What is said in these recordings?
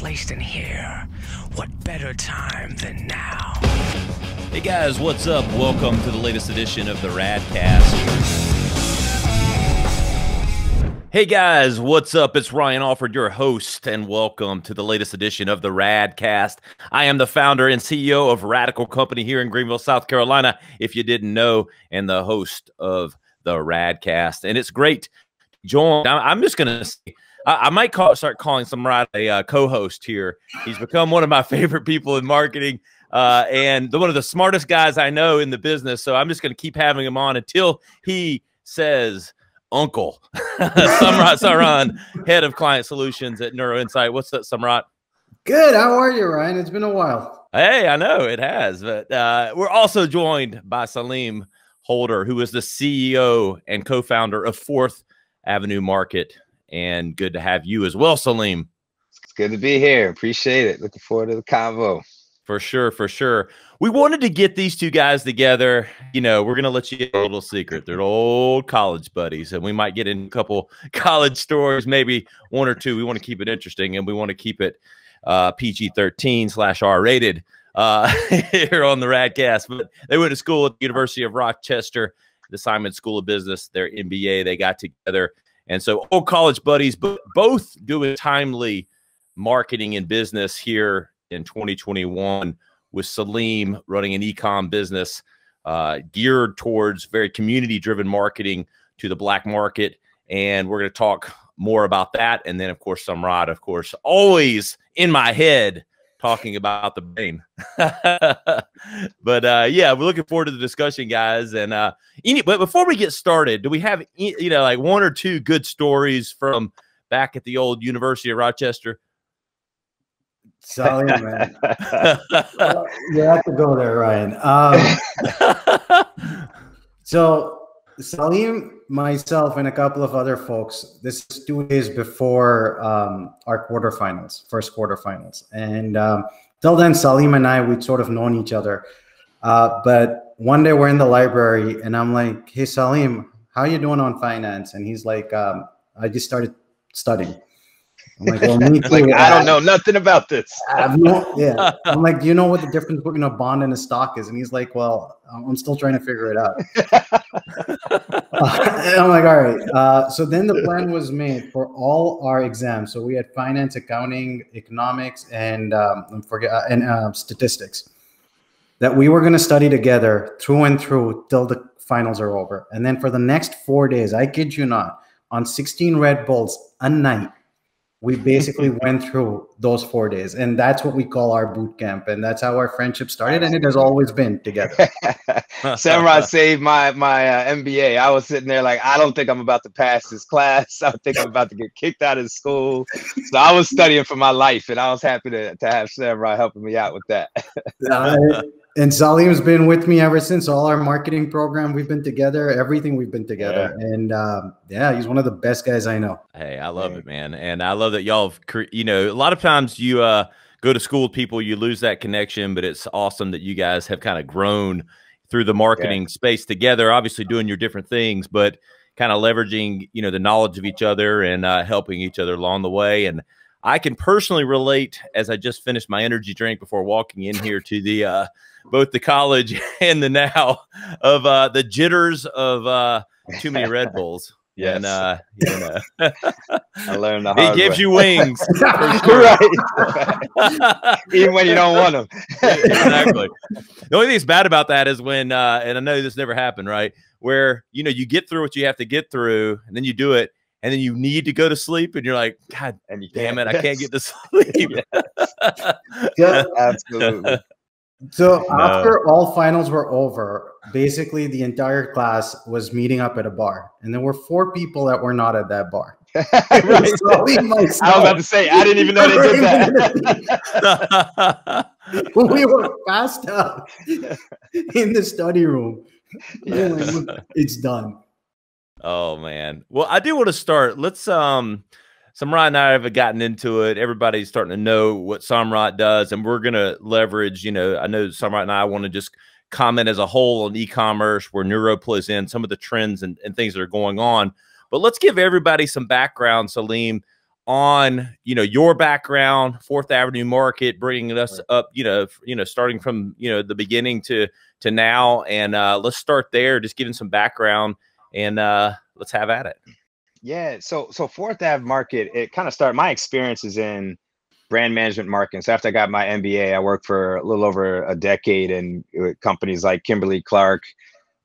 placed in here. What better time than now? Hey guys, what's up? Welcome to the latest edition of the Radcast. Hey guys, what's up? It's Ryan Alford, your host, and welcome to the latest edition of the Radcast. I am the founder and CEO of Radical Company here in Greenville, South Carolina, if you didn't know, and the host of the Radcast. And it's great to join. I'm just going to say, I might start calling Samrat a co-host here. He's become one of my favorite people in marketing and one of the smartest guys I know in the business. So I'm just going to keep having him on until he says, Uncle. Samrat Saran, head of client solutions at Neuro-Insight. What's up, Samrat? Good. How are you, Ryan? It's been a while. Hey, I know it has, but we're also joined by Salim Holder, who is the CEO and co-founder of 4th Avenue Market. And good to have you as well, Salim. It's good to be here. Appreciate it. Looking forward to the convo. For sure, for sure. We wanted to get these two guys together. You know, we're going to let you get a little secret. They're old college buddies, and we might get in a couple college stories, maybe one or two. We want to keep it interesting, and we want to keep it PG-13/R rated here on the Radcast. But they went to school at the University of Rochester, the Simon School of Business, their MBA. They got together. And so old college buddies, but both doing timely marketing and business here in 2021, with Salim running an e-com business geared towards very community-driven marketing to the Black market. And we're going to talk more about that. And then, of course, Samrat, of course, always in my head talking about the brain. But yeah, we're looking forward to the discussion, guys. And but before we get started, do we have, you know, like one or two good stories from back at the old University of Rochester? Salim, man. You have to go there, Ryan. So Salim, myself, and a couple of other folks, this is 2 days before our quarterfinals, first quarterfinals. And till then, Salim and I, we'd sort of known each other. But one day we're in the library, and I'm like, hey, Salim, how you doing on finance? And he's like, I just started studying. I'm like, well, me too. Like, I don't know nothing about this. Yeah. I'm like, do you know what the difference between a bond and a stock is? And he's like, well, I'm still trying to figure it out. And I'm like, all right. So then the plan was made for all our exams. So we had finance, accounting, economics, and statistics, that we were going to study together through and through till the finals are over. And then for the next 4 days, I kid you not, on 16 Red Bulls a night, we basically went through those 4 days, and that's what we call our boot camp, and that's how our friendship started, and it has always been together. Samrat saved my MBA. I was sitting there like, I don't think I'm about to pass this class. I think I'm about to get kicked out of school. So I was studying for my life, and I was happy to have Samrat helping me out with that. And Salim's been with me ever since. All our marketing program, we've been together. Everything, we've been together. Yeah. And yeah, he's one of the best guys I know. Hey, I love it, man. And I love that y'all, you know, a lot of times you go to school with people, you lose that connection, but it's awesome that you guys have kind of grown through the marketing space together, obviously doing your different things, but kind of leveraging, you know, the knowledge of each other and helping each other along the way. And I can personally relate, as I just finished my energy drink before walking in here, to the both the college and the now of the jitters of too many Red Bulls. Yes. And you know, I learned the hard it gives way. you wings, Right. Even when you don't want them. Exactly. The only thing that's bad about that is when, and I know this never happened, right? Where, you know, you get through what you have to get through, and then you do it, and then you need to go to sleep, and you're like, God damn it, I can't get to sleep. Yeah, absolutely. So after all finals were over, basically the entire class was meeting up at a bar, and there were 4 people that were not at that bar. Right. I was about to say, I didn't even know they did that. We were passed out in the study room. Yeah. It's done. Oh man. Well, I do want to start. Let's Samrat and I have gotten into it. Everybody's starting to know what Samrat does, and we're gonna leverage, you know, I know Samrat and I want to just comment as a whole on e-commerce, where Neuro plays in, some of the trends and things that are going on. But let's give everybody some background, Salim, on, you know, your background, Fourth Avenue Market, bringing us up, starting from, the beginning to now. And let's start there, just giving some background, and let's have at it. Yeah. So Fourth Ave Market, it kind of started, my experiences in brand management marketing. So after I got my MBA, I worked for a little over a decade in companies like Kimberly-Clark,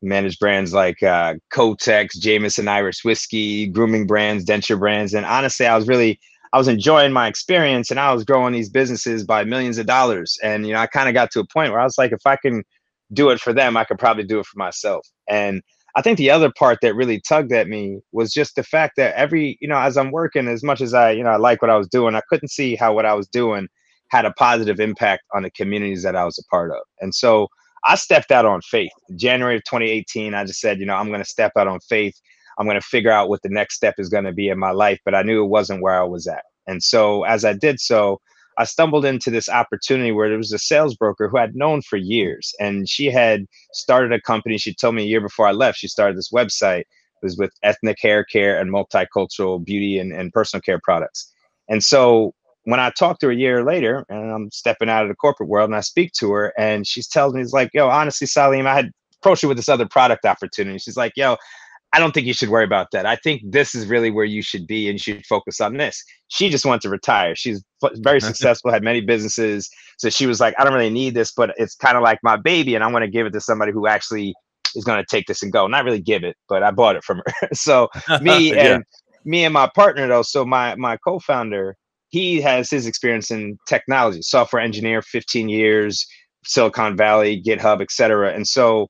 managed brands like Kotex, Jameson Irish Whiskey, grooming brands, denture brands. And honestly, I was enjoying my experience, and I was growing these businesses by millions of dollars. And, I kind of got to a point where I was like, if I can do it for them, I could probably do it for myself. And I think the other part that really tugged at me was just the fact that as I'm working, as much as I like what I was doing, I couldn't see how what I was doing had a positive impact on the communities that I was a part of. And so I stepped out on faith. In January of 2018, I just said, I'm going to step out on faith. I'm going to figure out what the next step is going to be in my life, but I knew it wasn't where I was at. And so as I did so, I stumbled into this opportunity where there was a sales broker who I'd known for years, and she had started a company. She told me a year before I left, she started this website. It was with ethnic hair care and multicultural beauty and personal care products. And so when I talked to her a year later, and I'm stepping out of the corporate world, and I speak to her, and she tells me, it's like, yo, honestly, Salim, I had approached you with this other product opportunity. She's like, yo, I don't think you should worry about that. I think this is really where you should be, and you should focus on this. She just wants to retire. She's very successful, had many businesses. So she was like, I don't really need this, but it's kind of like my baby, and I want to give it to somebody who actually is going to take this and go. Not really give it, but I bought it from her. So me and my partner, though, so my co-founder, he has his experience in technology, software engineer, 15 years, Silicon Valley, GitHub, et cetera. And so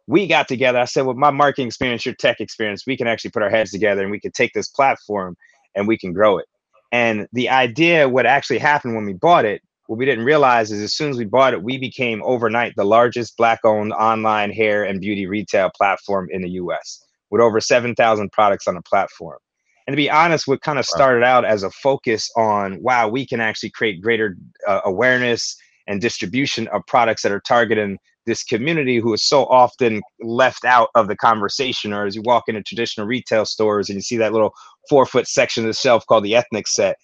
we got together. I said, well, my marketing experience, your tech experience, we can actually put our heads together, and we can take this platform and we can grow it. And the idea, what actually happened when we bought it, what we didn't realize is as soon as we bought it, we became overnight the largest Black-owned online hair and beauty retail platform in the US, with over 7,000 products on the platform. And to be honest, what kind of started out as a focus on, wow, we can actually create greater awareness and distribution of products that are targeting this community who is so often left out of the conversation. Or as you walk into traditional retail stores and you see that little 4-foot section of the shelf called the ethnic set.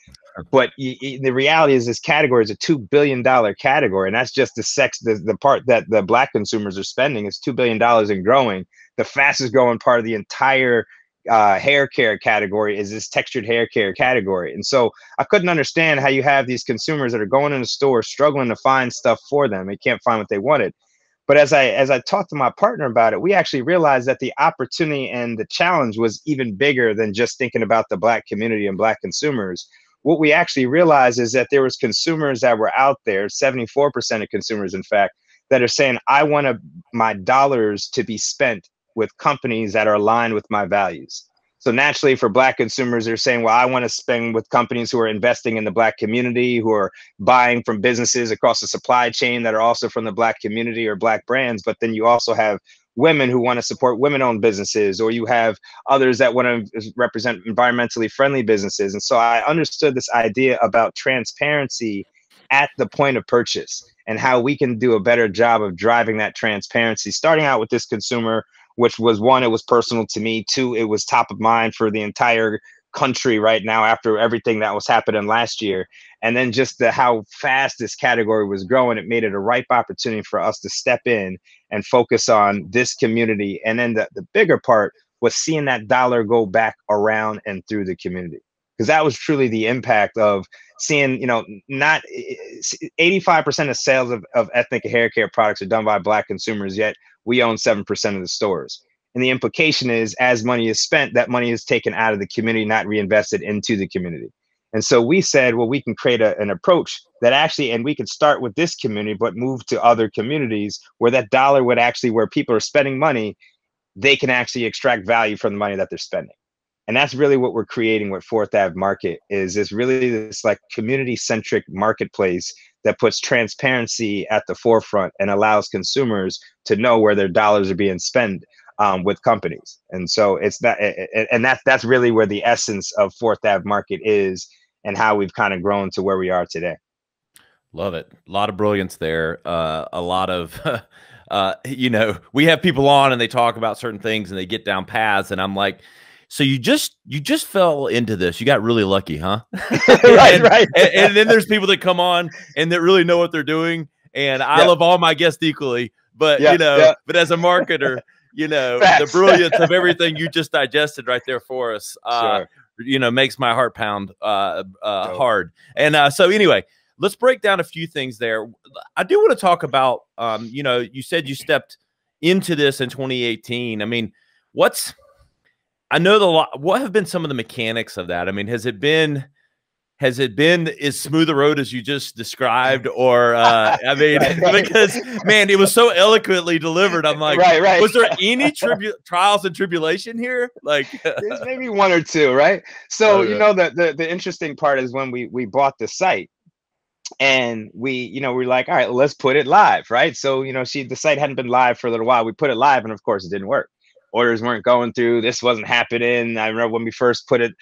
But the reality is this category is a $2 billion category. And that's just the part that the Black consumers are spending is $2 billion and growing. The fastest growing part of the entire hair care category is this textured hair care category. And so I couldn't understand how you have these consumers that are going in the store struggling to find stuff for them. They can't find what they wanted. But as I talked to my partner about it, we actually realized that the opportunity and the challenge was even bigger than just thinking about the Black community and Black consumers. What we actually realized is that there was consumers that were out there, 74% of consumers, in fact, that are saying, I want my dollars to be spent with companies that are aligned with my values. So naturally for Black consumers, they're saying, well, I want to spend with companies who are investing in the Black community, who are buying from businesses across the supply chain that are also from the Black community or Black brands. But then you also have women who want to support women-owned businesses, or you have others that want to represent environmentally friendly businesses. And so I understood this idea about transparency at the point of purchase and how we can do a better job of driving that transparency, starting out with this consumer, which was, one, it was personal to me. Two, it was top of mind for the entire country right now after everything that was happening last year. And then just how fast this category was growing, it made it a ripe opportunity for us to step in and focus on this community. And then the bigger part was seeing that dollar go back around and through the community. Because that was truly the impact of seeing, not 85% of sales of ethnic hair care products are done by Black consumers, yet we own 7% of the stores. And the implication is, as money is spent, that money is taken out of the community, not reinvested into the community. And so we said, well, we can create an approach that actually, and we could start with this community, but move to other communities where that dollar would actually, where people are spending money, they can actually extract value from the money that they're spending. And that's really what we're creating with Fourth Ave Market is this like community-centric marketplace that puts transparency at the forefront and allows consumers to know where their dollars are being spent with companies. And so it's that, and that's really where the essence of Fourth Ave Market is and how we've kind of grown to where we are today. Love it. A lot of brilliance there. A lot of, we have people on and they talk about certain things and they get down paths. And I'm like, so you just fell into this. You got really lucky, huh? Right, right. And then there's people that come on and that really know what they're doing. And I love all my guests equally, but but as a marketer, the brilliance of everything you just digested right there for us, makes my heart pound hard. And so anyway, let's break down a few things there. I do want to talk about, you said you stepped into this in 2018. I mean, what have been some of the mechanics of that? I mean, has it been as smooth a road as you just described, or I mean, because man, it was so eloquently delivered. I'm like, right. Was there any trials and tribulation here? Like, there's maybe one or two, right? So the interesting part is when we bought the site, and we're like, all right, let's put it live, right? So the site hadn't been live for a little while. We put it live, and of course, it didn't work. Orders weren't going through. This wasn't happening. I remember when we first put it,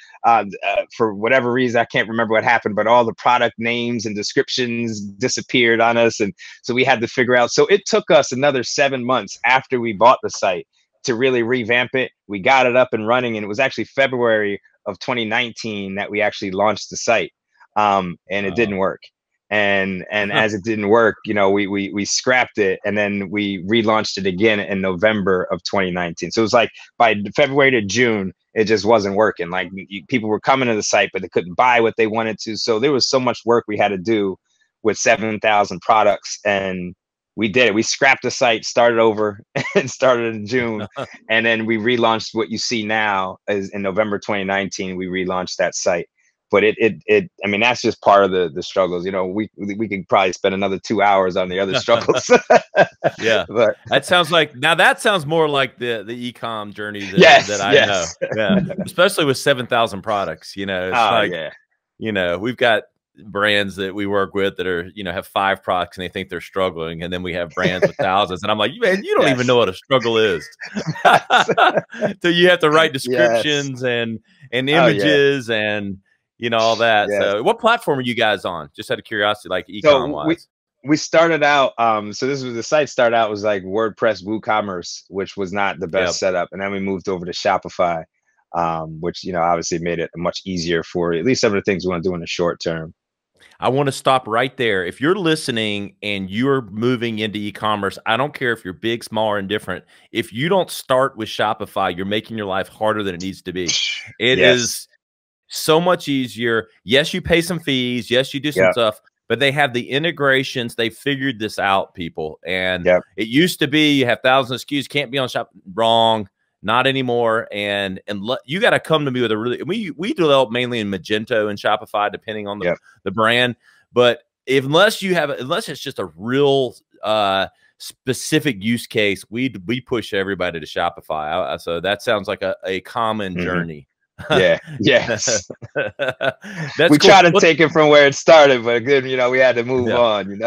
for whatever reason, I can't remember what happened, but all the product names and descriptions disappeared on us. And so we had to figure out. So it took us another 7 months after we bought the site to really revamp it. We got it up and running. And it was actually February of 2019 that we actually launched the site. And it didn't work. And as it didn't work, we scrapped it, and then we relaunched it again in November of 2019. So it was like by February to June, it just wasn't working. Like people were coming to the site, but they couldn't buy what they wanted to. So there was so much work we had to do with 7,000 products, and we did it. We scrapped the site, started over, and started in June, and then we relaunched what you see now. Is in November 2019, we relaunched that site. But I mean, that's just part of the struggles. We could probably spend another 2 hours on the other struggles. But that sounds more like the e-com journey that I know. Yeah, especially with 7,000 products. We've got brands that we work with that are have 5 products and they think they're struggling, and then we have brands with thousands, and I'm like, man, you don't even know what a struggle is. So you have to write descriptions and images and all that. So what platform are you guys on? Just out of curiosity, like e-com wise. We started out, so the site started out was like WordPress WooCommerce, which was not the best setup. And then we moved over to Shopify, which, obviously made it much easier for at least some of the things we want to do in the short term. I want to stop right there. If you're listening and you're moving into e-commerce, I don't care if you're big, small, or indifferent. If you don't start with Shopify, you're making your life harder than it needs to be. It is so much easier. Yes, you pay some fees. Yes, you do some stuff, but they have the integrations. They figured this out, people. And it used to be you have thousands of SKUs, can't be on Shop. Wrong, not anymore. And you got to come to me with a really. We develop mainly in Magento and Shopify, depending on the brand. But unless it's just a real specific use case, we push everybody to Shopify. So that sounds like a common journey. Yes. We try to take it from where it started, but then we had to move on.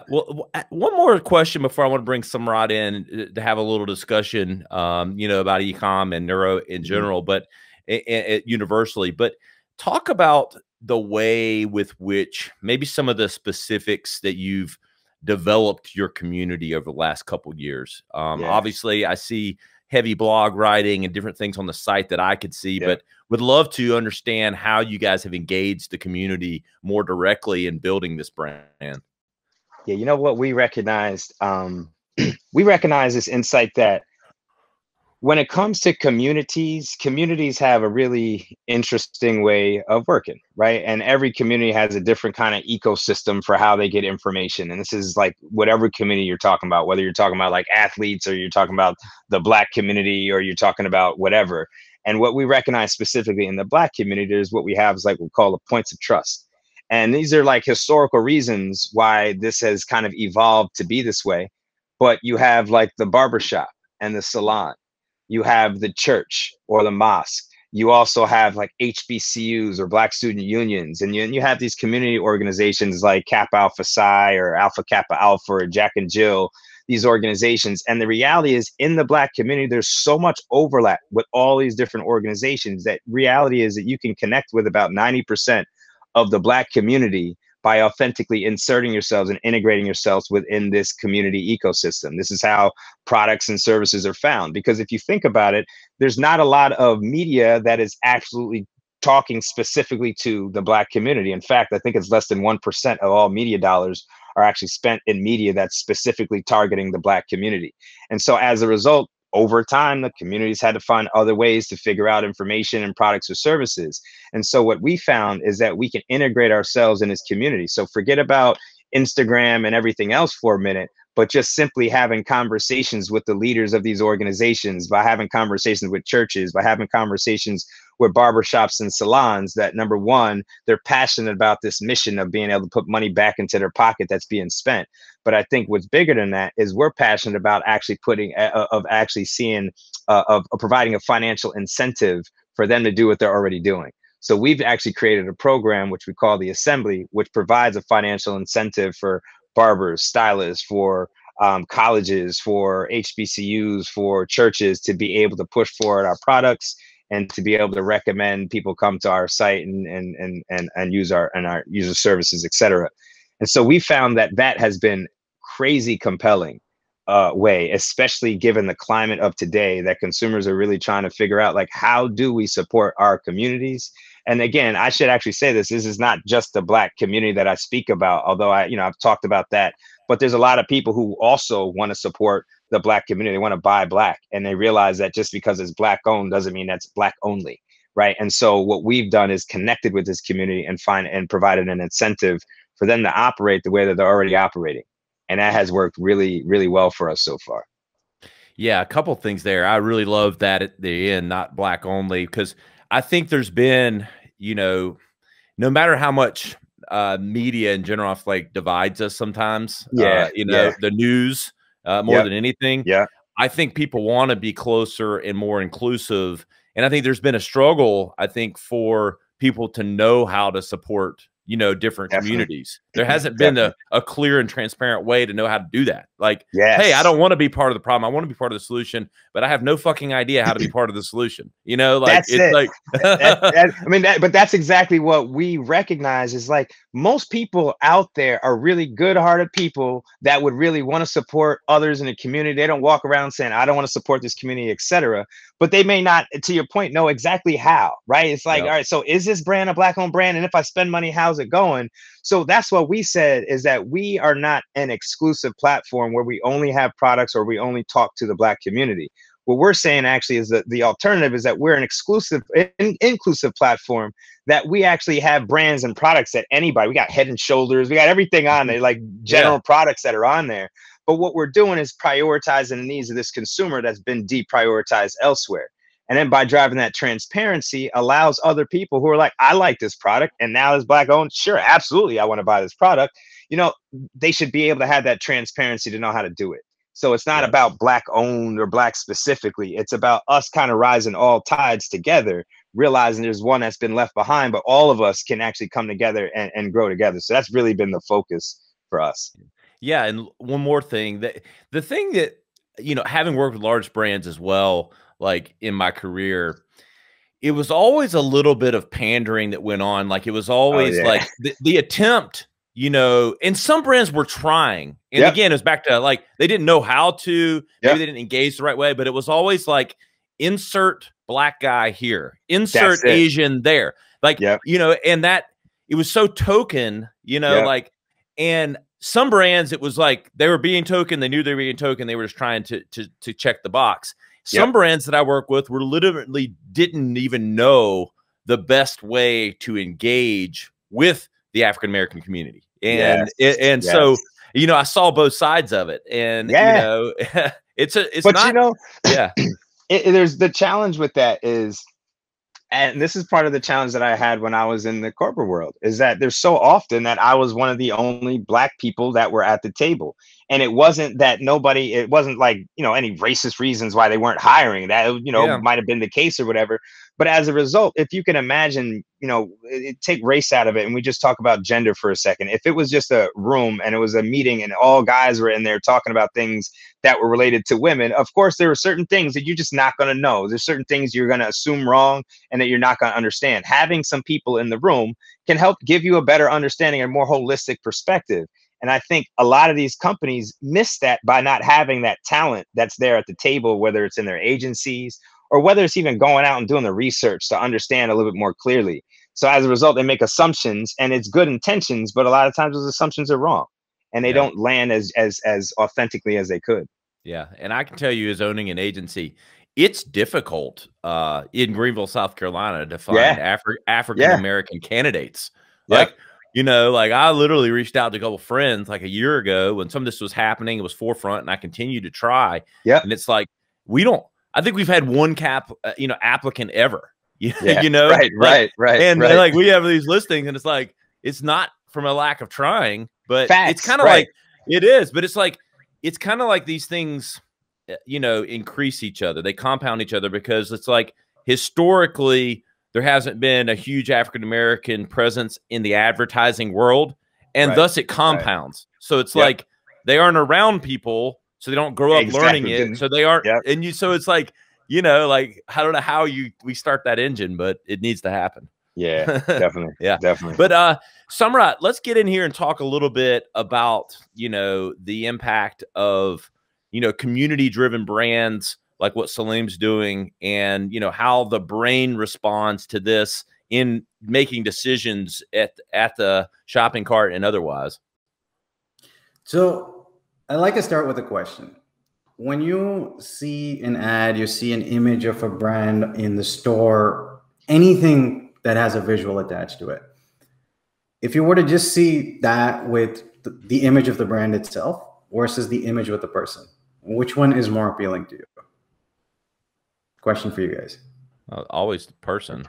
Well, one more question before I want to bring Samrat in to have a little discussion, about e-com and neuro in general, but universally. But talk about the way with which maybe some of the specifics that you've developed your community over the last couple of years. Obviously, I see heavy blog writing and different things on the site that I could see, but would love to understand how you guys have engaged the community more directly in building this brand. Yeah, what we recognized, we recognize this insight that when it comes to communities have a really interesting way of working, right? And every community has a different kind of ecosystem for how they get information. And this is like whatever community you're talking about, whether you're talking about like athletes or you're talking about the Black community or you're talking about whatever. And what we recognize specifically in the Black community is what we have is like we call the points of trust. And these are like historical reasons why this has kind of evolved to be this way. But you have like the barbershop and the salon. You have the church or the mosque. You also have like HBCUs or Black student unions. And you have these community organizations like Kappa Alpha Psi or Alpha Kappa Alpha or Jack and Jill, these organizations. And the reality is in the Black community, there's so much overlap with all these different organizations that reality is that you can connect with about 90% of the Black community by authentically inserting yourselves and integrating yourselves within this community ecosystem. This is how products and services are found. Because if you think about it, there's not a lot of media that is absolutely talking specifically to the Black community. In fact, I think it's less than 1% of all media dollars are actually spent in media that's specifically targeting the Black community. And so as a result, over time, the communities had to find other ways to figure out information and products or services. And so what we found is that we can integrate ourselves in this community. So forget about Instagram and everything else for a minute, but just simply having conversations with the leaders of these organizations, by having conversations with churches, by having conversations with barbershops and salons, that number one, they're passionate about this mission of being able to put money back into their pocket that's being spent. But I think what's bigger than that is we're passionate about actually providing a financial incentive for them to do what they're already doing. So we've actually created a program which we call the Assembly, which provides a financial incentive for barbers, stylists, for colleges, for HBCUs, for churches to be able to push forward our products and to be able to recommend people come to our site and use our user services, et cetera. And so we found that that has been crazy compelling way, especially given the climate of today, that consumers are really trying to figure out, like, how do we support our communities? And again, I should actually say this is not just the Black community that I speak about, although I've talked about that, but there's a lot of people who also want to support the Black community. They want to buy Black, and they realize that just because it's Black owned doesn't mean that's Black only, right? And so what we've done is connected with this community and provided an incentive for them to operate the way that they're already operating. And that has worked really, really well for us so far. Yeah, a couple things there. I really love that at the end, not Black only, because I think there's been, no matter how much media in general, like, divides us sometimes. The news more than anything. Yeah, I think people want to be closer and more inclusive, and I think there's been a struggle, I think, for people to know how to support different communities. There hasn't been a clear and transparent way to know how to do that. Like, hey, I don't want to be part of the problem. I want to be part of the solution, but I have no fucking idea how to be part of the solution. Like, it's like, but that's exactly what we recognize is, like, most people out there are really good-hearted people that would really want to support others in the community. They don't walk around saying, I don't want to support this community, etc. But they may not, to your point, know exactly how, right? It's like, all right, so is this brand a Black-owned brand? And if I spend money, how's it going? So that's what we said, is that we are not an exclusive platform where we only have products or we only talk to the Black community. What we're saying actually is that the alternative is that we're an inclusive platform, that we actually have brands and products that anybody, we got Head and Shoulders, we got everything on there, like general products that are on there. But what we're doing is prioritizing the needs of this consumer that's been deprioritized elsewhere. And then by driving that transparency allows other people who are like, I like this product and now it's Black owned. Sure, absolutely, I want to buy this product. They should be able to have that transparency to know how to do it. So it's not about Black owned or Black specifically. It's about us kind of rising all tides together, realizing there's one that's been left behind, but all of us can actually come together and grow together. So that's really been the focus for us. Yeah. And one more thing, that the thing that, having worked with large brands as well, like in my career, it was always a little bit of pandering that went on. Like, it was always like the attempt, and some brands were trying. And again, it was back to, like, they didn't know how to, maybe they didn't engage the right way, but it was always like, insert Black guy here, insert Asian there. Like, and that, it was so token, like, and some brands, it was like they were being token. They knew they were being token. They were just trying to check the box. Some brands that I work with were literally didn't even know the best way to engage with the African-American community. And, so, I saw both sides of it, and, it's there's the challenge with that is, and this is part of the challenge that I had when I was in the corporate world, is that there's so often that I was one of the only Black people that were at the table. And it wasn't that it wasn't like, any racist reasons why they weren't hiring. That, might have been the case or whatever. But as a result, if you can imagine, take race out of it and we just talk about gender for a second. If it was just a room and it was a meeting and all guys were in there talking about things that were related to women, of course, there are certain things that you're just not going to know. There's certain things you're going to assume wrong and that you're not going to understand. Having some people in the room can help give you a better understanding and more holistic perspective. And I think a lot of these companies miss that by not having that talent that's there at the table, whether it's in their agencies or whether it's even going out and doing the research to understand a little bit more clearly. So as a result, they make assumptions, and it's good intentions, but a lot of times those assumptions are wrong and they don't land as authentically as they could. Yeah. And I can tell you, as owning an agency, it's difficult in Greenville, South Carolina, to find African-American candidates. Like, like I literally reached out to a couple of friends like a year ago when some of this was happening. It was forefront, and I continue to try. Yeah. And it's like, I think we've had one applicant ever. Right. And like we have these listings, and it's like, it's not from a lack of trying, but it's kind of like it is, but it's kind of like these things, increase each other. They compound each other, because it's like historically there hasn't been a huge African-American presence in the advertising world, and thus it compounds. So it's like they aren't around people, so they don't grow up learning it. So they aren't, and so it's like, like, I don't know how we start that engine, but it needs to happen. Yeah, definitely. Definitely. But Samrat, let's get in here and talk a little bit about, the impact of, community-driven brands like what Salim's doing, and, how the brain responds to this in making decisions at the shopping cart and otherwise. So I'd like to start with a question. When you see an ad, you see an image of a brand in the store, anything that has a visual attached to it, if you were to just see that with the image of the brand itself versus the image with the person, which one is more appealing to you? Question for you guys. Always the person.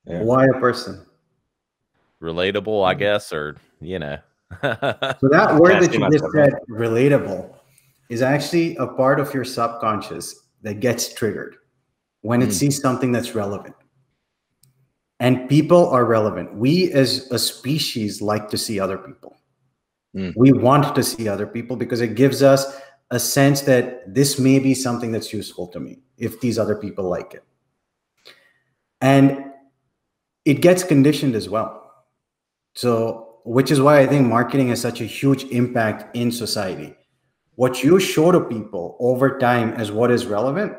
Yeah. Why a person? Relatable, I guess, or, So that word that you just said, relatable, is actually a part of your subconscious that gets triggered when it sees something that's relevant. And people are relevant. We as a species like to see other people. We want to see other people because it gives us a sense that this may be something that's useful to me if these other people like it. And it gets conditioned as well. So, which is why I think marketing has such a huge impact in society. What you show to people over time as what is relevant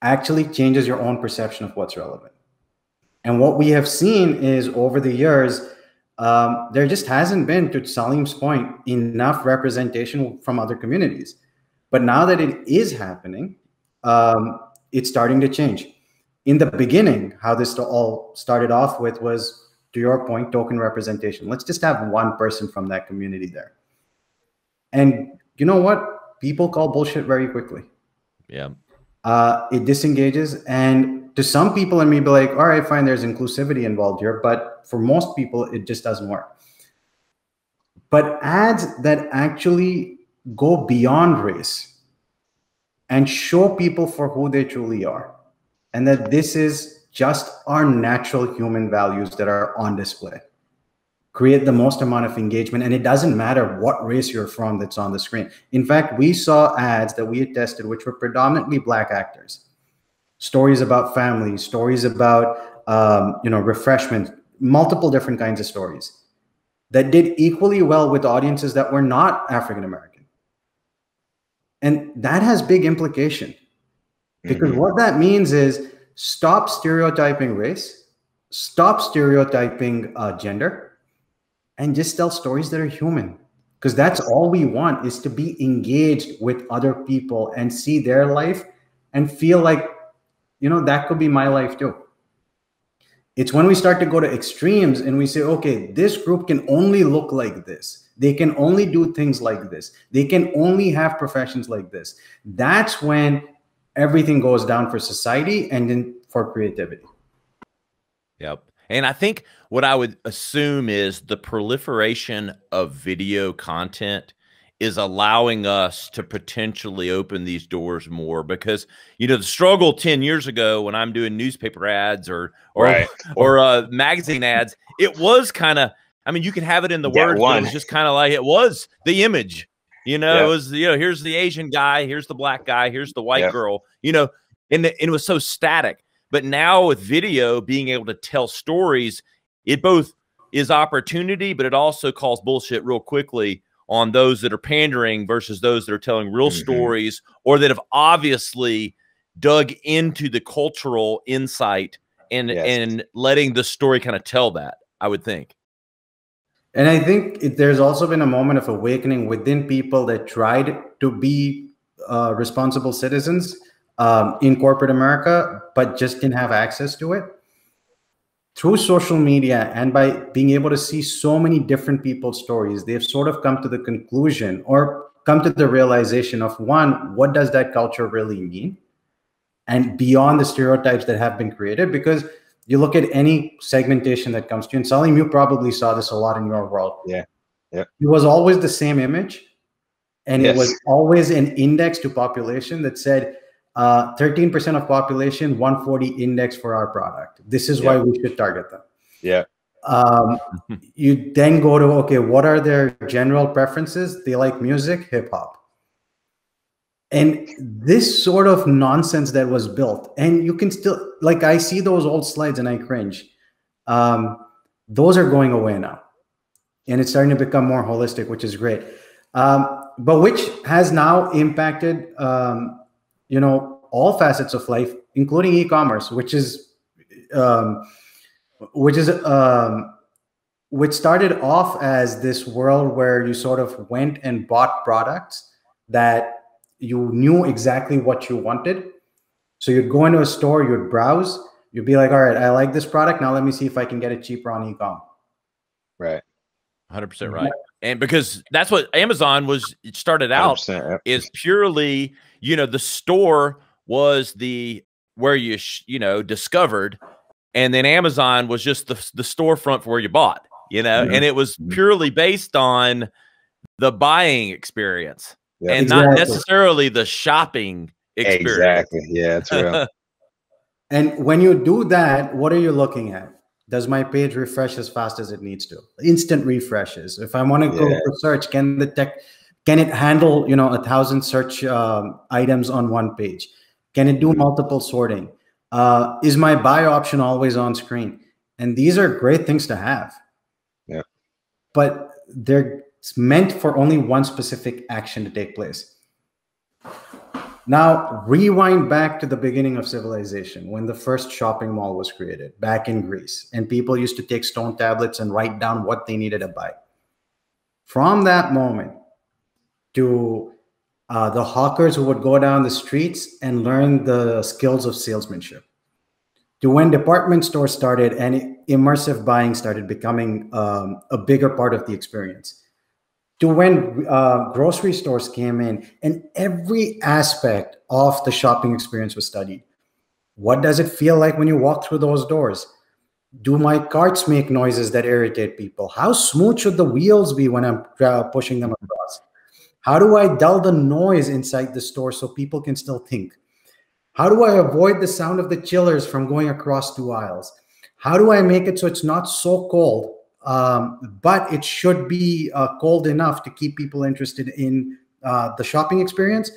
actually changes your own perception of what's relevant. And what we have seen is over the years, there just hasn't been, to Salim's point, enough representation from other communities. But now that it is happening, it's starting to change. In the beginning, how this all started off with was, to your point, token representation. Let's just have one person from that community there. And you know what? People call bullshit very quickly. Yeah. It disengages. And to some people, and maybe like, all right, fine, there's inclusivity involved here. But for most people, it just doesn't work. But ads that actually go beyond race and show people for who they truly are, and that this is just our natural human values that are on display, create the most amount of engagement. And it doesn't matter what race you're from that's on the screen. In fact, we saw ads that we had tested, which were predominantly Black actors. Stories about family, stories about, refreshment, multiple different kinds of stories that did equally well with audiences that were not African-American. And that has big implication, because what that means is stop stereotyping race, stop stereotyping gender, and just tell stories that are human. Because that's all we want, is to be engaged with other people and see their life and feel like, that could be my life too. It's when we start to go to extremes and we say, okay, this group can only look like this. They can only do things like this. They can only have professions like this. That's when everything goes down for society and then for creativity. Yep. And I think what I would assume is the proliferation of video content is allowing us to potentially open these doors more, because, you know, the struggle 10 years ago when I'm doing newspaper ads or magazine ads, it was kind of, I mean, you could have it in the words, but it was just kind of like, it was the image, you know, it was, you know, here's the Asian guy, here's the black guy, here's the white girl, you know, and it was so static. But now with video being able to tell stories, it both is opportunity, but it also calls bullshit real quickly on those that are pandering versus those that are telling real stories, or that have obviously dug into the cultural insight and letting the story kind of tell that, I would think. And I think there's also been a moment of awakening within people that tried to be responsible citizens in corporate America, but just didn't have access to it. Through social media and by being able to see so many different people's stories, they've sort of come to the conclusion or come to the realization of, one, what does that culture really mean? And beyond the stereotypes that have been created, because you look at any segmentation that comes to you, and Salim, you probably saw this a lot in your world. Yeah. It was always the same image, and it was always an index to population that said 13% of population, 140 index for our product. This is why we should target them. You then go to, okay, what are their general preferences? They like music, hip hop. And this sort of nonsense that was built, and you can still, like, I see those old slides and I cringe. Those are going away now. And it's starting to become more holistic, which is great. But which has now impacted, you know, all facets of life, including e-commerce, which started off as this world where you sort of went and bought products that you knew exactly what you wanted. So you'd go into a store, you'd browse, you'd be like, all right, I like this product. Now let me see if I can get it cheaper on e-com. Right. 100% right. And because that's what Amazon was, it started out is purely, you know, the store was where you know, discovered, and then Amazon was just the storefront for where you bought, you know, and it was purely based on the buying experience and not necessarily the shopping experience. Exactly. Yeah, that's real. And when you do that, what are you looking at? Does my page refresh as fast as it needs to? Instant refreshes. If I want to go for search, can it handle, you know, 1,000 search items on one page? Can it do multiple sorting? Is my buy option always on screen? And these are great things to have. Yeah. But they're meant for only one specific action to take place. Now, rewind back to the beginning of civilization, when the first shopping mall was created back in Greece, and people used to take stone tablets and write down what they needed to buy. From that moment to the hawkers who would go down the streets and learn the skills of salesmanship, to when department stores started and immersive buying started becoming a bigger part of the experience, to when grocery stores came in, and every aspect of the shopping experience was studied. What does it feel like when you walk through those doors? Do my carts make noises that irritate people? How smooth should the wheels be when I'm pushing them across? How do I dull the noise inside the store so people can still think? How do I avoid the sound of the chillers from going across 2 aisles? How do I make it so it's not so cold, but it should be cold enough to keep people interested in the shopping experience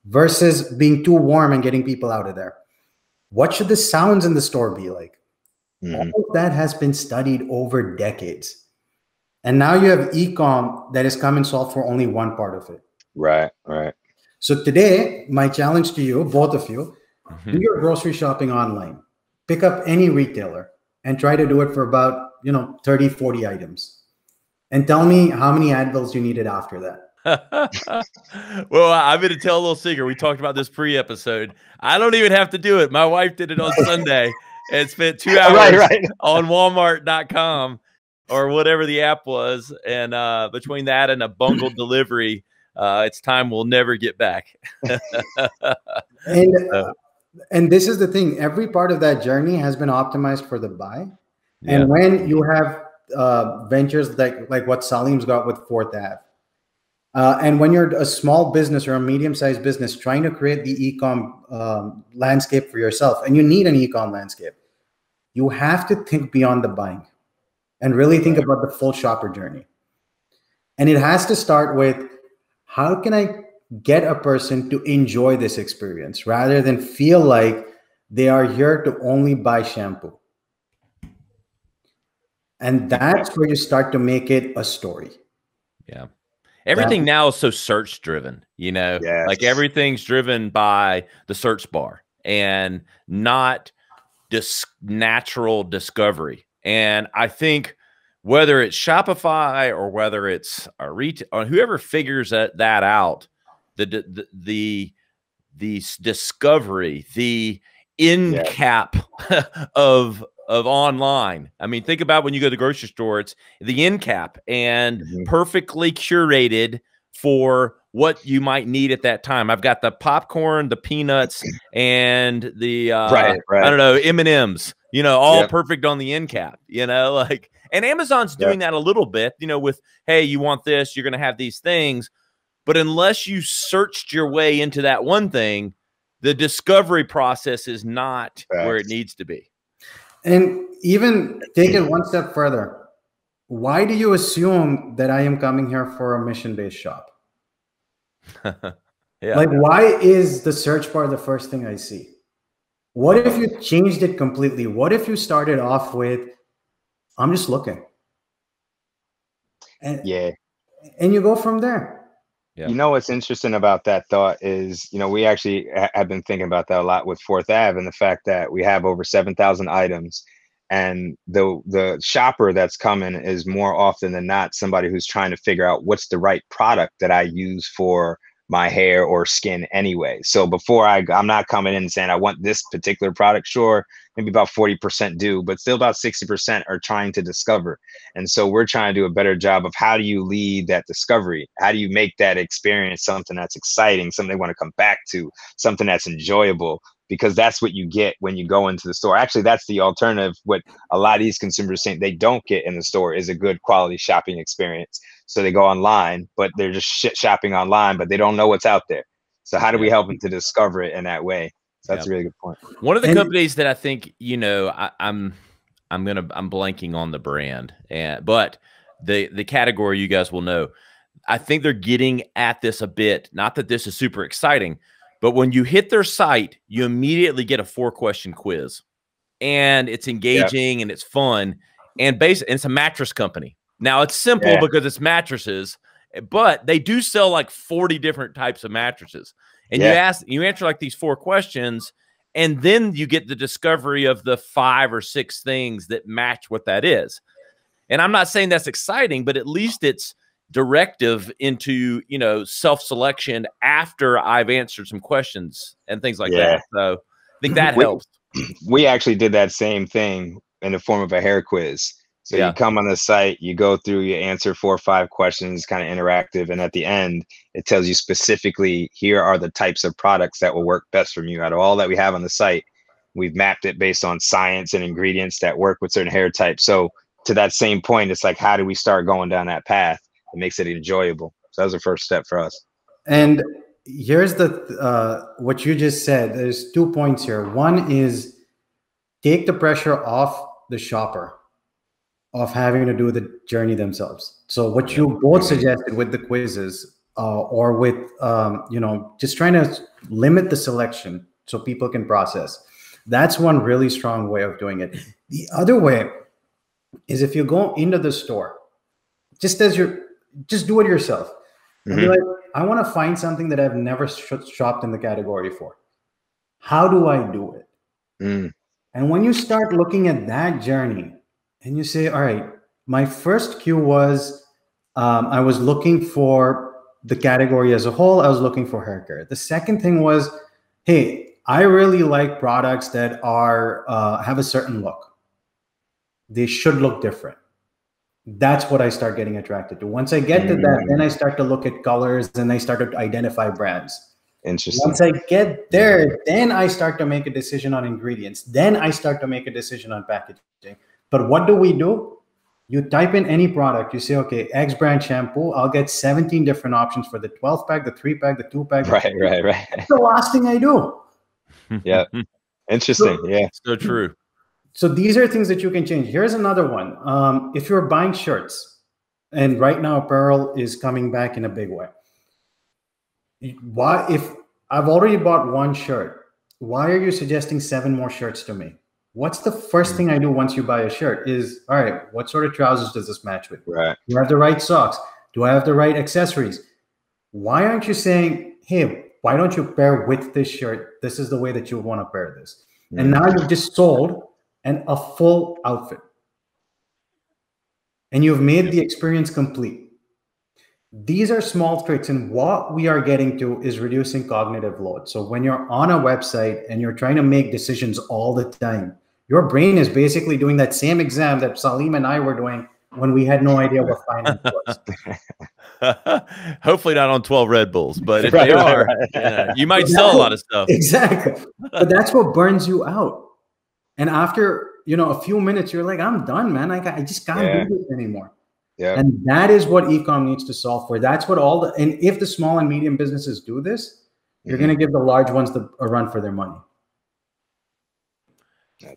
versus being too warm and getting people out of there? What should the sounds in the store be like? All of that has been studied over decades. And now you have e-com that has come and solved for only one part of it. Right, right. So today, my challenge to you, both of you, do your grocery shopping online. Pick up any retailer and try to do it for about, 30, 40 items. And tell me how many Advils you needed after that. Well, I'm going to tell a little secret. We talked about this pre-episode. I don't even have to do it. My wife did it on Sunday and spent 2 hours on Walmart.com or whatever the app was. And between that and a bungled delivery, it's time we'll never get back. And this is the thing. Every part of that journey has been optimized for the buy. Yeah. And when you have ventures like what Salim's got with Fourth Ave, And when you're a small business or a medium-sized business trying to create the e-com landscape for yourself, and you need an e-com landscape, you have to think beyond the buying and really think about the full shopper journey. And it has to start with, how can I get a person to enjoy this experience rather than feel like they are here to only buy shampoo? And that's where you start to make it a story. Yeah. Everything now is so search driven, you know, like everything's driven by the search bar and not natural discovery. And I think whether it's Shopify or whether it's a retail or whoever figures that out, the discovery, the end cap of online. I mean, think about when you go to the grocery store, it's the end cap and perfectly curated for what you might need at that time. I've got the popcorn, the peanuts, and the I don't know, M&Ms, you know, all perfect on the end cap, you know, like, and Amazon's doing that a little bit, you know, with, hey, you want this, you're going to have these things. But unless you searched your way into that one thing, the discovery process is not where it needs to be. And even take it one step further. Why do you assume that I am coming here for a mission-based shop? Like, why is the search bar the first thing I see? What if you changed it completely? What if you started off with, I'm just looking? And, and you go from there. You know what's interesting about that thought is, you know, we actually have been thinking about that a lot with 4th Ave and the fact that we have over 7,000 items, and the shopper that's coming is more often than not somebody who's trying to figure out what's the right product that I use for my hair or skin anyway. So before I'm not coming in and saying I want this particular product. Sure, maybe about 40% do, but still about 60% are trying to discover. And so we're trying to do a better job of, how do you lead that discovery? How do you make that experience something that's exciting, something they want to come back to, something that's enjoyable? Because that's what you get when you go into the store. Actually, that's the alternative. What a lot of these consumers think they don't get in the store is a good quality shopping experience. So they go online, but they're just shopping online, but they don't know what's out there. So how do we help them to discover it in that way? So that's a really good point. One of the companies that I think, you know, I'm blanking on the brand, but the category you guys will know. I think they're getting at this a bit. Not that this is super exciting, but when you hit their site, you immediately get a 4-question quiz, and it's engaging and it's fun, and it's a mattress company. Now it's simple because it's mattresses, but they do sell like 40 different types of mattresses. And you answer like these 4 questions, and then you get the discovery of the 5 or 6 things that match what that is. And I'm not saying that's exciting, but at least it's directive into, you know, self-selection after I've answered some questions and things like that. So I think that helps. We actually did that same thing in the form of a hair quiz. So you come on the site, you go through, you answer 4 or 5 questions, kind of interactive. And at the end, it tells you specifically, here are the types of products that will work best for you. Out of all that we have on the site, we've mapped it based on science and ingredients that work with certain hair types. So to that same point, it's like, how do we start going down that path? It makes it enjoyable. So that was the first step for us. And here's the what you just said. There's 2 points here. One is, take the pressure off the shopper of having to do the journey themselves. So what you both suggested with the quizzes, or with you know, just trying to limit the selection so people can process. That's one really strong way of doing it. The other way is, if you go into the store, just do it yourself. And be like, I want to find something that I've never shopped in the category for. How do I do it? And when you start looking at that journey and you say, all right, my first cue was, I was looking for the category as a whole. I was looking for hair care. The second thing was, hey, I really like products that are have a certain look. They should look different. That's what I start getting attracted to. Once I get to that, then I start to look at colors, and I start to identify brands. Interesting. Once I get there, then I start to make a decision on ingredients. Then I start to make a decision on packaging. But what do? You type in any product, you say, okay, X brand shampoo, I'll get 17 different options for the 12 pack, the 3 pack, the 2 pack. Right. That's the last thing I do. Yeah. Interesting. Yeah. So true. So these are things that you can change. Here's another one. If you're buying shirts, and right now apparel is coming back in a big way. Why, if I've already bought one shirt, why are you suggesting 7 more shirts to me? What's the first thing I do once you buy a shirt is, all right, what sort of trousers does this match with? Right. Do I have the right socks? Do I have the right accessories? Why aren't you saying, hey, why don't you pair with this shirt? This is the way that you want to pair this. And now you've just sold a full outfit. And you've made the experience complete. These are small tricks, and what we are getting to is reducing cognitive load. So when you're on a website and you're trying to make decisions all the time, your brain is basically doing that same exam that Salim and I were doing when we had no idea what finance was. Hopefully not on 12 Red Bulls, but if they are, yeah, you might sell a lot of stuff. Exactly. But that's what burns you out. And after, a few minutes, you're like, I'm done, man. I just can't do this anymore. Yeah. And that is what e-com needs to solve for. That's what and if the small and medium businesses do this, you're going to give the large ones a run for their money.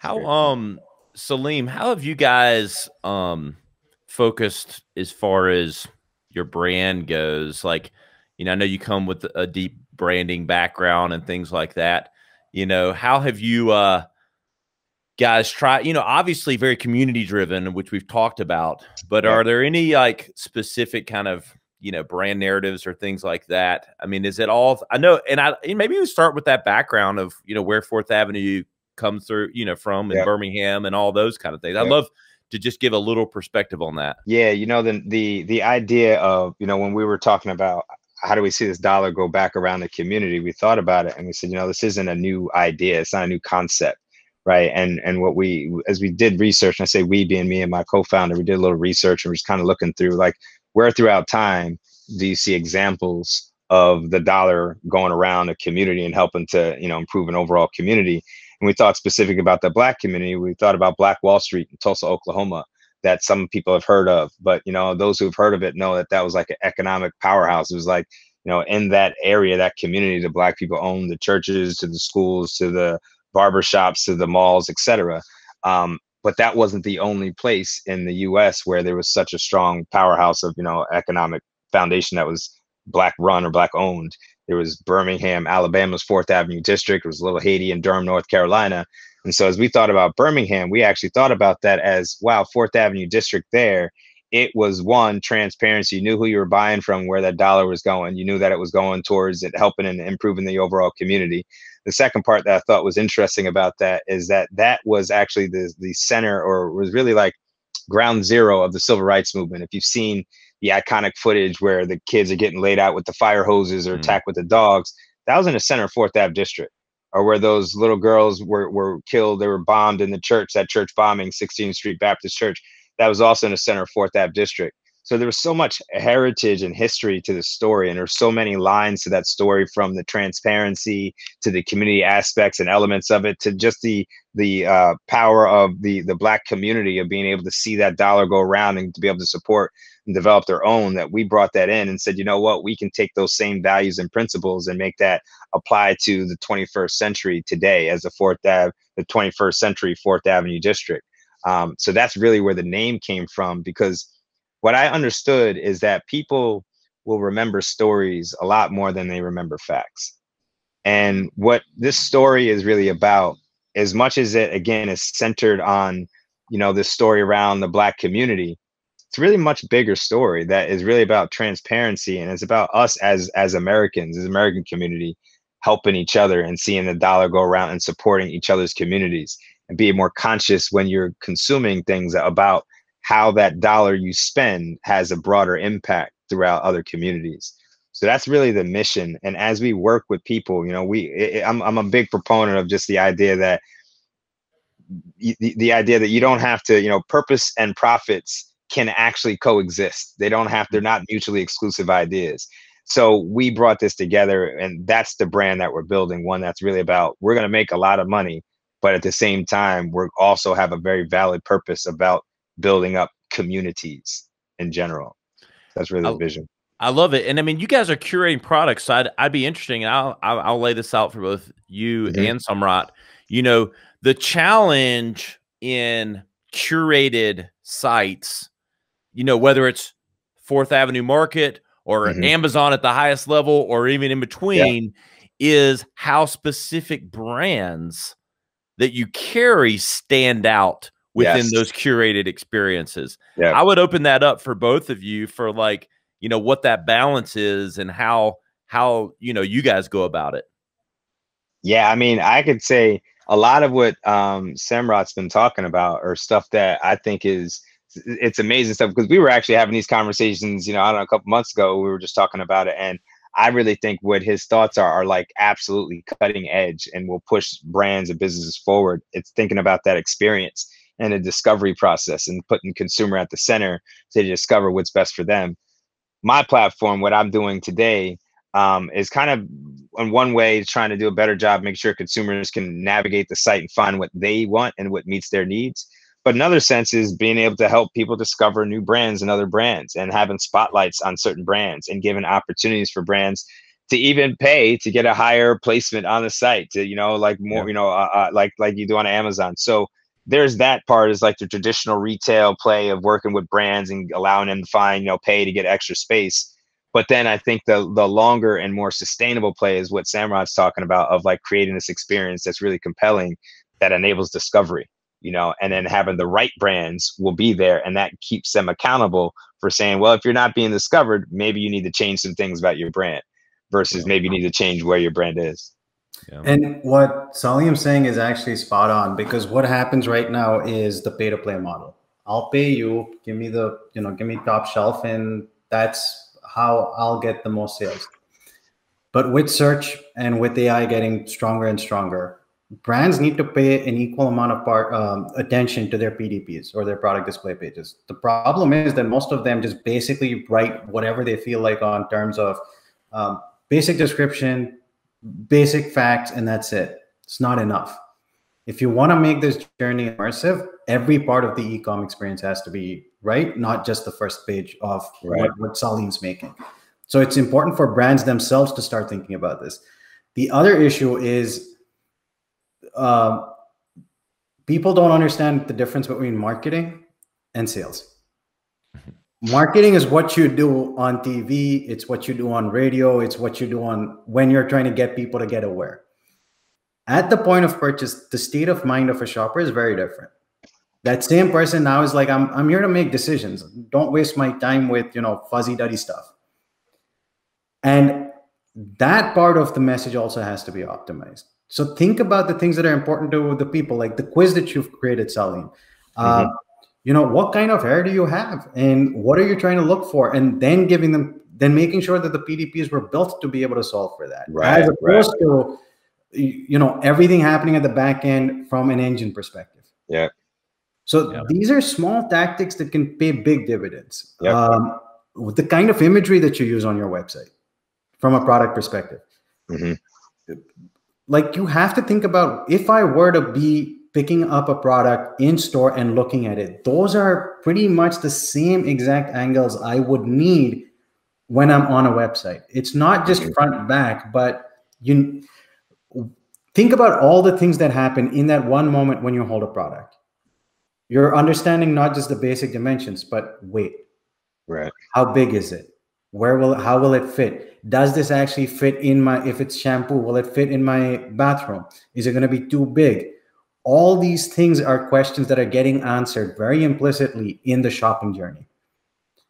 How, Salim, how have you guys focused as far as your brand goes? Like, I know you come with a deep branding background and things like that. How have you guys try, obviously very community driven, which we've talked about, but are there any like specific kind of, brand narratives or things like that? I mean, is it all, I know, and maybe we start with that background of, where 4th Avenue comes through, from in Birmingham and all those kind of things. I'd love to just give a little perspective on that. Yeah. The idea of, when we were talking about how do we see this dollar go back around the community, we thought about it and we said, this isn't a new idea. It's not a new concept. Right. And as we did research, and I say we being me and my co-founder, we did a little research and we're just kind of looking through like where throughout time do you see examples of the dollar going around a community and helping to, improve an overall community. And we thought specific about the Black community. We thought about Black Wall Street in Tulsa, Oklahoma, that some people have heard of. But, those who've heard of it know that was like an economic powerhouse. It was like, in that area, that community, the Black people owned the churches to the schools to the barbershops to the malls, etc. But that wasn't the only place in the U.S. where there was such a strong powerhouse of, economic foundation that was Black run or Black owned. There was Birmingham, Alabama's 4th Avenue district. There was Little Haiti in Durham, North Carolina. And so as we thought about Birmingham, we actually thought about that as, wow, 4th Avenue district there. It was one, transparency. You knew who you were buying from, where that dollar was going. You knew that it was going towards it, helping and improving the overall community. The second part that I thought was interesting about that is that was actually the center, or was really like ground zero of the civil rights movement. If you've seen the iconic footage where the kids are getting laid out with the fire hoses or attacked with the dogs, that was in the center of 4th Ave district. Or where those little girls were killed, they were bombed in the church, that church bombing, 16th Street Baptist Church. That was also in the center of 4th Ave district. So there was so much heritage and history to the story, and there's so many lines to that story, from the transparency to the community aspects and elements of it, to just the power of the Black community of being able to see that dollar go around and to be able to support and develop their own, that we brought that in and said, you know what, we can take those same values and principles and make that apply to the 21st century today as the 21st century 4th Avenue district. So that's really where the name came from, because what I understood is that people will remember stories a lot more than they remember facts. And what this story is really about, as much as it, again, is centered on, this story around the Black community, it's really a much bigger story that is really about transparency. And it's about us as Americans, as American community, helping each other and seeing the dollar go around and supporting each other's communities, and being more conscious when you're consuming things about how that dollar you spend has a broader impact throughout other communities. So that's really the mission. And as we work with people, I'm a big proponent of just the idea that you don't have to, purpose and profits can actually coexist. They're not mutually exclusive ideas. So we brought this together, and that's the brand that we're building. One that's really about, we're going to make a lot of money, but at the same time, we also have a very valid purpose about building up communities in general. That's really the vision. I love it. And I mean, you guys are curating products. So I'd be interesting. And I'll lay this out for both you and Samrat. You know, the challenge in curated sites, you know, whether it's Fourth Avenue Market or Amazon at the highest level or even in between, is how specific brands that you carry stand out within those curated experiences. I would open that up for both of you for, like, you know, what that balance is and how, you know, you guys go about it. Yeah, I mean, I could say a lot of what Samrat's been talking about are stuff that I think it's amazing stuff, because we were actually having these conversations, you know, I don't know, a couple months ago, we were just talking about it. And I really think what his thoughts are like absolutely cutting edge and will push brands and businesses forward. It's thinking about that experience and a discovery process and putting consumer at the center to discover what's best for them. My platform, what I'm doing today, is kind of in one way trying to do a better job, make sure consumers can navigate the site and find what they want and what meets their needs. But another sense is being able to help people discover new brands and other brands, and having spotlights on certain brands and giving opportunities for brands to even pay to get a higher placement on the site, to, you know, like more, you know, like you do on Amazon. So there's that part, is like the traditional retail play of working with brands and allowing them to find, you know, pay to get extra space. But then I think the longer and more sustainable play is what Samrat's talking about, of like creating this experience that's really compelling, that enables discovery, you know, and then having the right brands will be there, and that keeps them accountable for saying, well, if you're not being discovered, maybe you need to change some things about your brand, versus maybe you need to change where your brand is. And what Salim's saying is actually spot on, because what happens right now is the pay to play model. I'll pay you, give me the, you know, give me top shelf, and that's how I'll get the most sales. But with search and with AI getting stronger and stronger, brands need to pay an equal amount of attention to their PDPs, or their product display pages. The problem is that most of them just basically write whatever they feel like on terms of basic description, basic facts, and that's it. It's not enough. If you want to make this journey immersive, every part of the e-com experience has to be right, not just the first page of what Salim's making. So it's important for brands themselves to start thinking about this. The other issue is people don't understand the difference between marketing and sales. Marketing is what you do on TV. It's what you do on radio. It's what you do on when you're trying to get people to get aware. At the point of purchase, the state of mind of a shopper is very different. That same person now is like, I'm here to make decisions. Don't waste my time with, you know, fuzzy-duddy stuff. And that part of the message also has to be optimized. So think about the things that are important to the people, like the quiz that you've created, Salim. You know, what kind of hair do you have, and what are you trying to look for? And then giving them, then making sure that the PDPs were built to be able to solve for that. As opposed to, you know, everything happening at the back end from an engine perspective. So these are small tactics that can pay big dividends. The kind of imagery that you use on your website from a product perspective. Like, you have to think about, if I were to be picking up a product in store and looking at it, those are pretty much the same exact angles I would need when I'm on a website. It's not just front back, but you think about all the things that happen in that one moment when you hold a product. You're understanding not just the basic dimensions, but weight. How big is it? How will it fit? Does this actually fit in my, if it's shampoo, will it fit in my bathroom? Is it going to be too big? All these things are questions that are getting answered very implicitly in the shopping journey.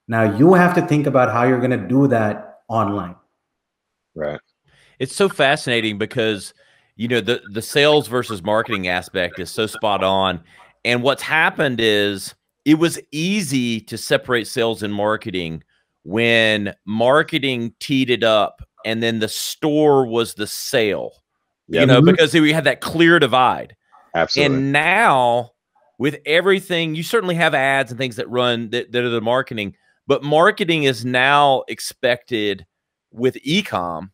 Now you have to think about how you're going to do that online. It's so fascinating because, you know, the sales versus marketing aspect is so spot on. And what's happened is, it was easy to separate sales and marketing when marketing teed it up and then the store was the sale, you know, because we had that clear divide. And now with everything, you certainly have ads and things that run that are the marketing, but marketing is now expected with e-com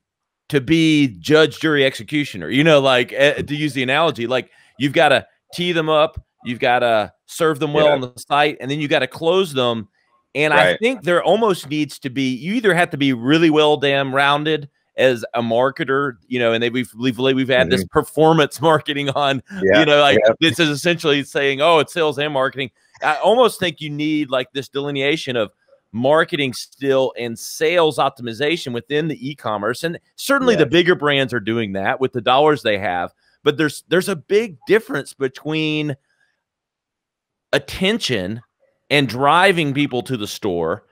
to be judge, jury, executioner, you know, like to use the analogy, like you've got to tee them up. you've got to serve them well on the site, and then you got to close them. And I think there almost needs to be, you either have to be really well damn rounded as a marketer, you know, and we've had this performance marketing on, you know, like this is essentially saying, oh, it's sales and marketing. I almost think you need like this delineation of marketing still and sales optimization within the e-commerce. And certainly the bigger brands are doing that with the dollars they have, but there's a big difference between attention and driving people to the store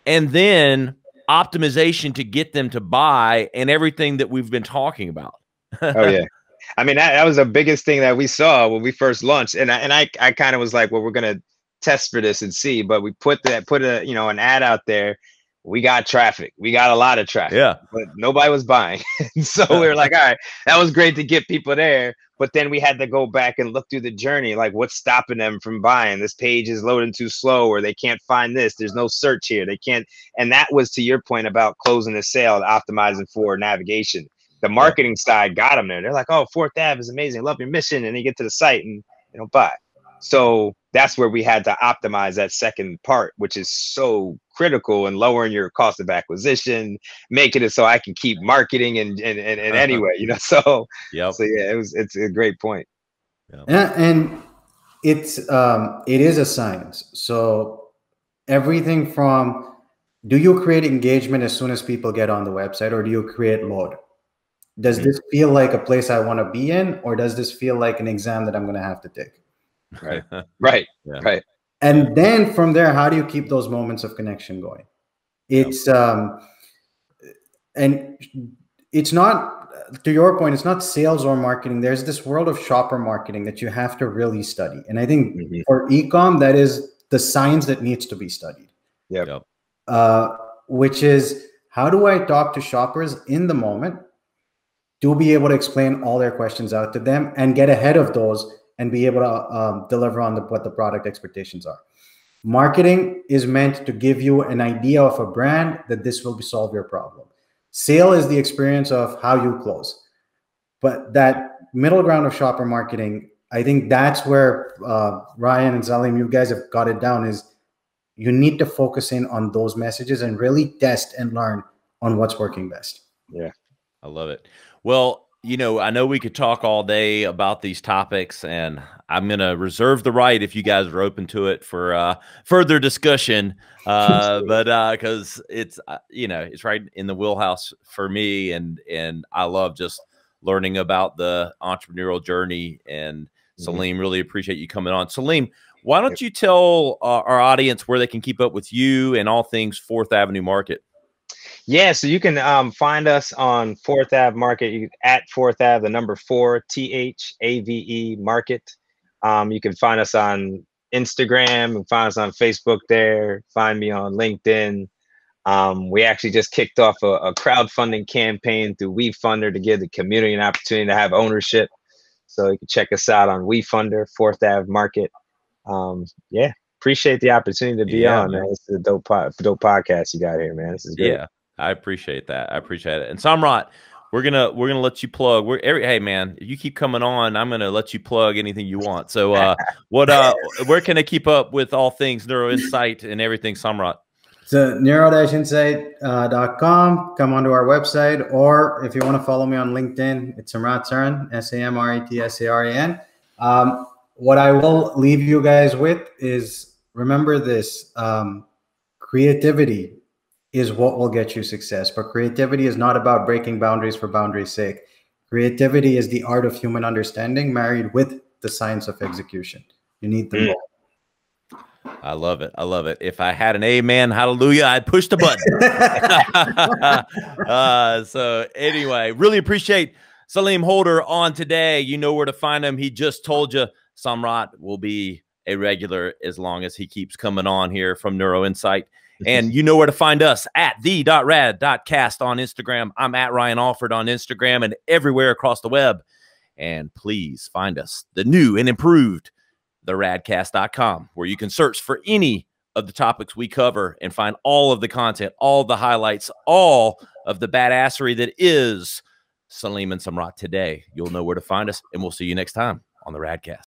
and then optimization to get them to buy and everything that we've been talking about. Oh yeah. I mean, that was the biggest thing that we saw when we first launched. And I kind of was like, well, we're going to test for this and see, but we put a, you know, an ad out there. We got traffic. We got a lot of traffic, but nobody was buying. So we were like, all right, that was great to get people there. But then we had to go back and look through the journey. Like, what's stopping them from buying? This page is loading too slow, or they can't find this. There's no search here. They can't. And that was to your point about closing the sale, optimizing for navigation. The marketing side got them there. They're like, oh, 4th Ave is amazing. I love your mission. And they get to the site and they don't buy. So that's where we had to optimize that second part, which is so critical in lowering your cost of acquisition, making it so I can keep marketing and anyway, you know. So so yeah, it's a great point. And it is a science. So everything from, do you create engagement as soon as people get on the website, or do you create load? Does this feel like a place I want to be in, or does this feel like an exam that I'm going to have to take? Right. And then from there, how do you keep those moments of connection going? It's and it's not, to your point, it's not sales or marketing. There's this world of shopper marketing that you have to really study. And I think for e-com, that is the science that needs to be studied. Which is, how do I talk to shoppers in the moment to be able to explain all their questions out to them and get ahead of those and be able to deliver on what the product expectations are. Marketing is meant to give you an idea of a brand that this will solve your problem. Sale is the experience of how you close. But that middle ground of shopper marketing, I think that's where Ryan and Salim, you guys have got it down, is you need to focus in on those messages and really test and learn on what's working best. Yeah, I love it. Well, you know, I know we could talk all day about these topics, and I'm going to reserve the right, if you guys are open to it, for further discussion. But because it's, you know, it's right in the wheelhouse for me, and I love just learning about the entrepreneurial journey. And Salim, really appreciate you coming on. Salim, why don't you tell our audience where they can keep up with you and all things 4th Avenue Market? Yeah, so you can find us on 4th Ave Market, at 4th Ave, the number 4, THAVE Market. You can find us on Instagram and find us on Facebook there. Find me on LinkedIn. We actually just kicked off a crowdfunding campaign through WeFunder to give the community an opportunity to have ownership. So you can check us out on WeFunder, 4th Ave Market. Yeah, appreciate the opportunity to be on, man. This is a dope podcast you got here, man. This is great. Yeah. I appreciate that. I appreciate it. And Samrat, we're gonna let you plug. Hey man, if you keep coming on, I'm gonna let you plug anything you want. So where can I keep up with all things Neuro-Insight and everything, Samrat? So neuro-insight.com. Come onto our website, or if you want to follow me on LinkedIn, it's Samrat Saran, SAMRATSARAN. What I will leave you guys with is, remember this: creativity is what will get you success. But creativity is not about breaking boundaries for boundaries' sake. Creativity is the art of human understanding married with the science of execution. You need them both. I love it. I love it. If I had an amen, hallelujah, I'd push the button. So anyway, really appreciate Salim Holder on today. You know where to find him. He just told you Samrat will be a regular as long as he keeps coming on here from Neuro-Insight. And you know where to find us, at the.rad.cast on Instagram. I'm at Ryan Alford on Instagram and everywhere across the web. And please find us, the new and improved, theradcast.com, where you can search for any of the topics we cover and find all of the content, all the highlights, all of the badassery that is Salim and Samrat today. You'll know where to find us, and we'll see you next time on the Radcast.